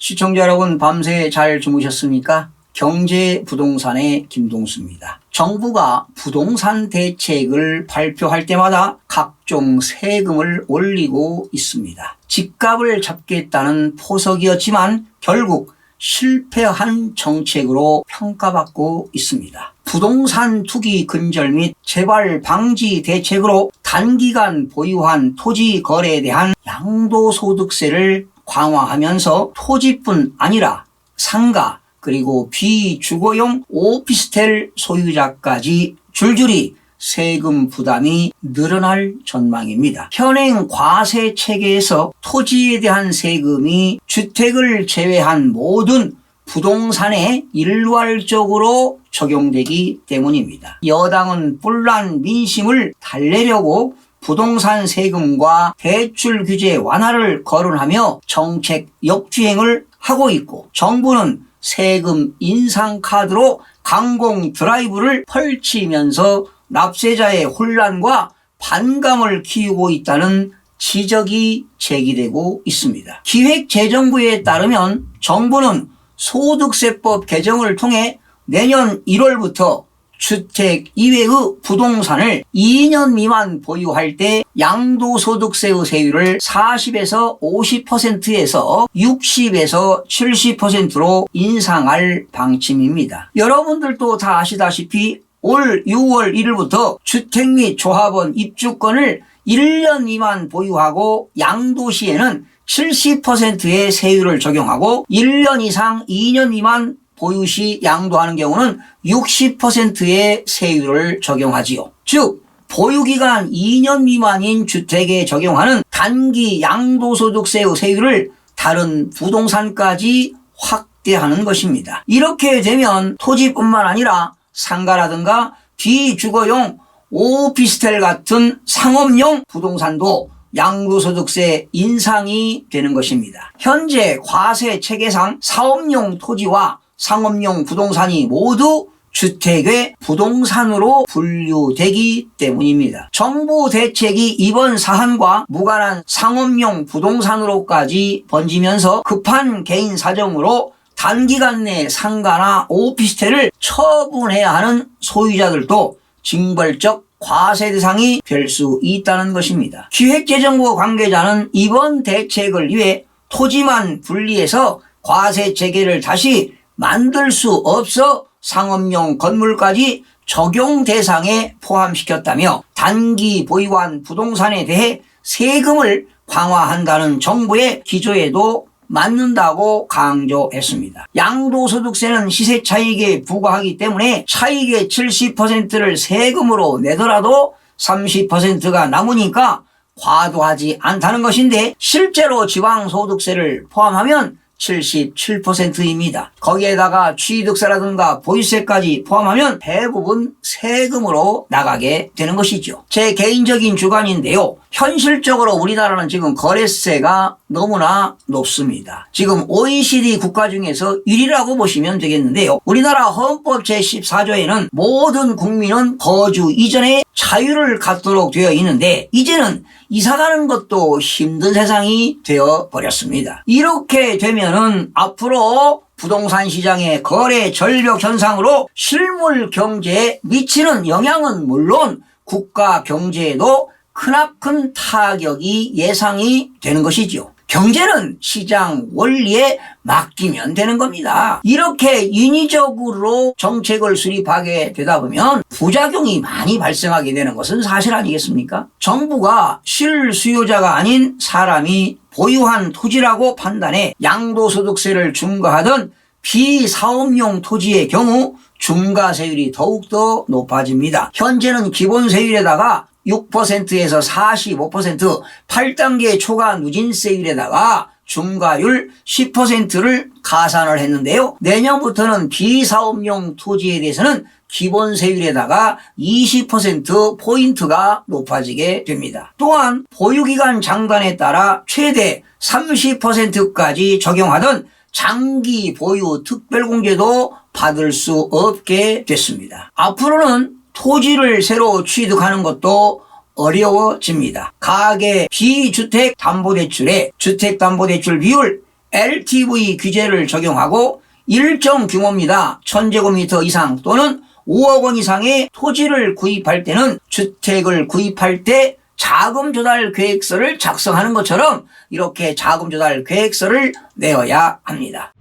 시청자 여러분, 밤새 잘 주무셨습니까? 경제 부동산의 김동수입니다. 정부가 부동산 대책을 발표할 때마다 각종 세금을 올리고 있습니다. 집값을 잡겠다는 포석이었지만 결국 실패한 정책으로 평가받고 있습니다. 부동산 투기 근절 및 재발 방지 대책으로 단기간 보유한 토지 거래에 대한 양도소득세를 강화하면서 토지뿐 아니라 상가 그리고 비주거용 오피스텔 소유자까지 줄줄이 세금 부담이 늘어날 전망입니다. 현행 과세 체계에서 토지에 대한 세금이 주택을 제외한 모든 부동산에 일괄적으로 적용되기 때문입니다. 여당은 뿔난 민심을 달래려고 부동산 세금과 대출 규제 완화를 거론하며 정책 역주행을 하고 있고, 정부는 세금 인상 카드로 강공 드라이브를 펼치면서 납세자의 혼란과 반감을 키우고 있다는 지적이 제기되고 있습니다. 기획재정부에 따르면 정부는 소득세법 개정을 통해 내년 1월부터 주택 이외의 부동산을 2년 미만 보유할 때 양도소득세의 세율을 40에서 50%에서 60에서 70%로 인상할 방침입니다. 여러분들도 다 아시다시피 올 6월 1일부터 주택 및 조합원 입주권을 1년 미만 보유하고 양도시에는 70%의 세율을 적용하고 1년 이상 2년 미만 보유 시 양도하는 경우는 60%의 세율을 적용하지요. 즉 보유기간 2년 미만인 주택에 적용하는 단기 양도소득세의 세율을 다른 부동산까지 확대하는 것입니다. 이렇게 되면 토지뿐만 아니라 상가라든가 비주거용 오피스텔 같은 상업용 부동산도 양도소득세 인상이 되는 것입니다. 현재 과세 체계상 사업용 토지와 상업용 부동산이 모두 주택의 부동산으로 분류되기 때문입니다. 정부 대책이 이번 사안과 무관한 상업용 부동산으로까지 번지면서 급한 개인 사정으로 단기간 내 상가나 오피스텔을 처분해야 하는 소유자들도 징벌적 과세 대상이 될 수 있다는 것입니다. 기획재정부 관계자는 이번 대책을 위해 토지만 분리해서 과세 체계를 다시 만들 수 없어 상업용 건물까지 적용 대상에 포함시켰다며 단기 보유한 부동산에 대해 세금을 강화한다는 정부의 기조에도 맞는다고 강조했습니다. 양도소득세는 시세 차익에 부과하기 때문에 차익의 70%를 세금으로 내더라도 30%가 남으니까 과도하지 않다는 것인데, 실제로 지방소득세를 포함하면 77%입니다. 거기에다가 취득세라든가 보유세까지 포함하면 대부분 세금으로 나가게 되는 것이죠. 제 개인적인 주관인데요. 현실적으로 우리나라는 지금 거래세가 너무나 높습니다. 지금 OECD 국가 중에서 1위라고 보시면 되겠는데요. 우리나라 헌법 제14조에는 모든 국민은 거주 이전에 자유를 갖도록 되어 있는데 이제는 이사가는 것도 힘든 세상이 되어버렸습니다. 이렇게 되면은 앞으로 부동산 시장의 거래 절벽 현상으로 실물 경제에 미치는 영향은 물론 국가 경제에도 크나큰 타격이 예상이 되는 것이죠. 경제는 시장 원리에 맡기면 되는 겁니다. 이렇게 인위적으로 정책을 수립하게 되다 보면 부작용이 많이 발생하게 되는 것은 사실 아니겠습니까? 정부가 실수요자가 아닌 사람이 보유한 토지라고 판단해 양도소득세를 중과하던 비사업용 토지의 경우 중과세율이 더욱더 높아집니다. 현재는 기본세율에다가 6%에서 45%, 8단계 초과 누진세율에다가 중과율 10%를 가산을 했는데요. 내년부터는 비사업용 토지에 대해서는 기본세율에다가 20%포인트가 높아지게 됩니다. 또한 보유기간 장단에 따라 최대 30%까지 적용하던 장기 보유 특별공제도 받을 수 없게 됐습니다. 앞으로는 토지를 새로 취득하는 것도 어려워집니다. 가계 비주택담보대출의 주택담보대출 비율 LTV 규제를 적용하고 일정 규모입니다. 1000제곱미터 이상 또는 5억 원 이상의 토지를 구입할 때는 주택을 구입할 때 자금 조달 계획서를 작성하는 것처럼 이렇게 자금 조달 계획서를 내어야 합니다.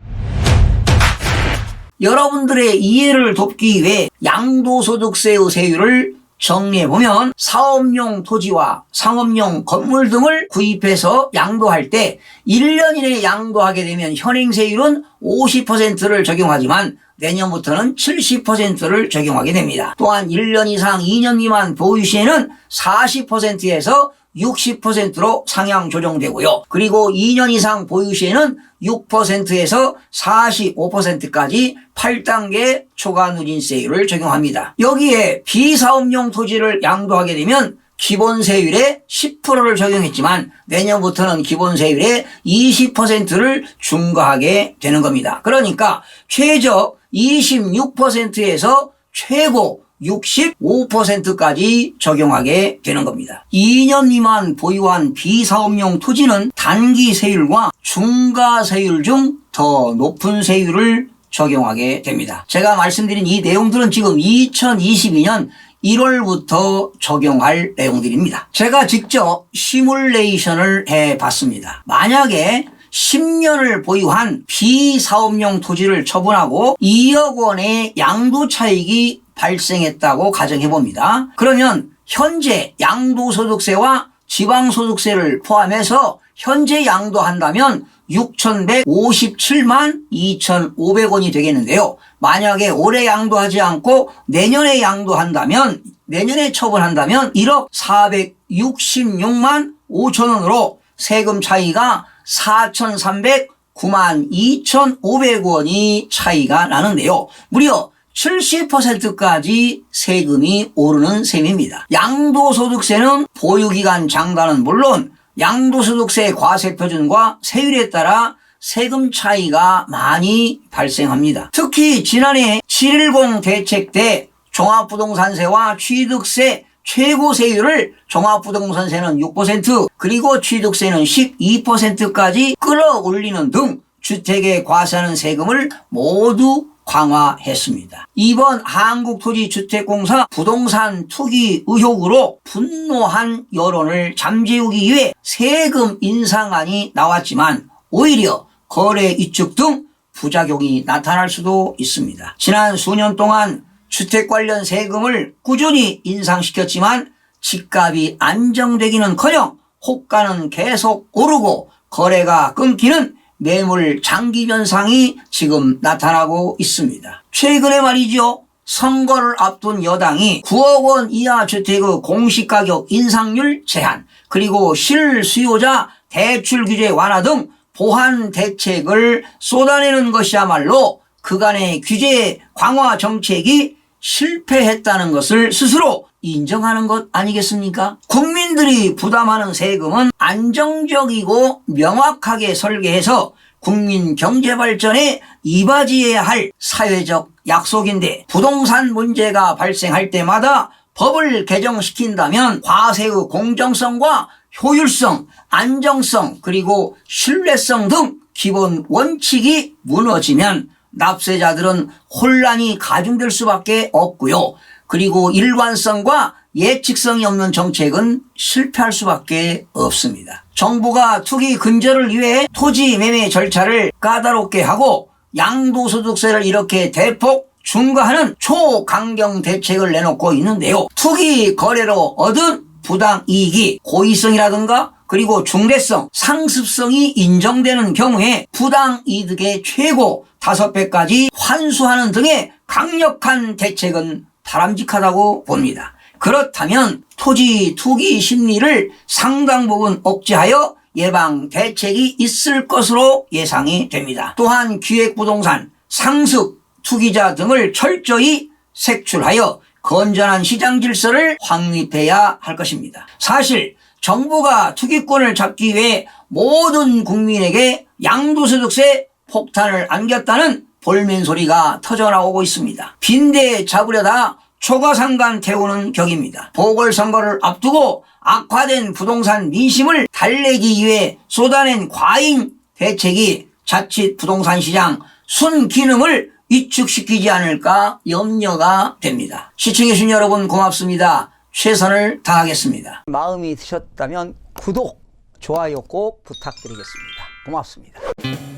여러분들의 이해를 돕기 위해 양도소득세의 세율을 정리해보면 사업용 토지와 상업용 건물 등을 구입해서 양도할 때 1년 이내에 양도하게 되면 현행세율은 50%를 적용하지만 내년부터는 70%를 적용하게 됩니다. 또한 1년 이상 2년 미만 보유 시에는 40%에서 60%로 상향 조정되고요. 그리고 2년 이상 보유 시에는 6%에서 45%까지 8단계 초과 누진세율을 적용합니다. 여기에 비사업용 토지를 양도하게 되면 기본세율의 10%를 적용했지만 내년부터는 기본세율의 20%를 중과하게 되는 겁니다. 그러니까 최저 26%에서 최고 65%까지 적용하게 되는 겁니다. 2년 미만 보유한 비사업용 토지는 단기 세율과 중과 세율 중 더 높은 세율을 적용하게 됩니다. 제가 말씀드린 이 내용들은 지금 2022년 1월부터 적용할 내용들입니다. 제가 직접 시뮬레이션을 해봤습니다. 만약에 10년을 보유한 비사업용 토지를 처분하고 2억 원의 양도차익이 발생했다고 가정해봅니다. 그러면 현재 양도소득세와 지방소득세를 포함해서 현재 양도한다면 6,157만 2,500원이 되겠는데요. 만약에 올해 양도하지 않고 내년에 양도한다면, 내년에 처분한다면 1억 466만 5천원으로 세금 차이가 4,309만 2,500원이 차이가 나는데요. 무려 70%까지 세금이 오르는 셈입니다. 양도소득세는 보유기간 장단은 물론 양도소득세 과세표준과 세율에 따라 세금 차이가 많이 발생합니다. 특히 지난해 7.10 대책 때 종합부동산세와 취득세 최고 세율을 종합부동산세는 6% 그리고 취득세는 12%까지 끌어올리는 등 주택에 과세하는 세금을 모두 강화했습니다. 이번 한국토지주택공사 부동산 투기 의혹으로 분노한 여론을 잠재우기 위해 세금 인상안이 나왔지만 오히려 거래 위축 등 부작용이 나타날 수도 있습니다. 지난 수년 동안 주택 관련 세금을 꾸준히 인상시켰지만 집값이 안정되기는커녕 호가는 계속 오르고 거래가 끊기는 매물 장기 현상이 지금 나타나고 있습니다. 최근에 말이죠. 선거를 앞둔 여당이 9억 원 이하 주택의 공시가격 인상률 제한 그리고 실수요자 대출 규제 완화 등 보완 대책을 쏟아내는 것이야말로 그간의 규제 강화 정책이 실패했다는 것을 스스로 인정하는 것 아니겠습니까? 국민들이 부담하는 세금은 안정적이고 명확하게 설계해서 국민 경제 발전에 이바지해야 할 사회적 약속인데 부동산 문제가 발생할 때마다 법을 개정시킨다면 과세의 공정성과 효율성, 안정성 그리고 신뢰성 등 기본 원칙이 무너지면 납세자들은 혼란이 가중될 수밖에 없고요. 그리고 일관성과 예측성이 없는 정책은 실패할 수밖에 없습니다. 정부가 투기 근절을 위해 토지 매매 절차를 까다롭게 하고 양도소득세를 이렇게 대폭 중과하는 초강경 대책을 내놓고 있는데요. 투기 거래로 얻은 부당이익이 고의성이라든가 그리고 중대성, 상습성이 인정되는 경우에 부당이득의 최고 5배까지 환수하는 등의 강력한 대책은 바람직하다고 봅니다. 그렇다면 토지 투기 심리를 상당 부분 억제하여 예방 대책이 있을 것으로 예상이 됩니다. 또한 기획부동산, 상습, 투기자 등을 철저히 색출하여 건전한 시장 질서를 확립해야 할 것입니다. 사실 정부가 투기꾼을 잡기 위해 모든 국민에게 양도소득세 폭탄을 안겼다는 볼멘 소리가 터져나오고 있습니다. 빈대 잡으려다 초과상관 태우는 격입니다. 보궐선거를 앞두고 악화된 부동산 민심을 달래기 위해 쏟아낸 과잉 대책이 자칫 부동산 시장 순기능을 위축시키지 않을까 염려가 됩니다. 시청해주신 여러분 고맙습니다. 최선을 다하겠습니다. 마음이 드셨다면 구독, 좋아요 꼭 부탁드리겠습니다. 고맙습니다.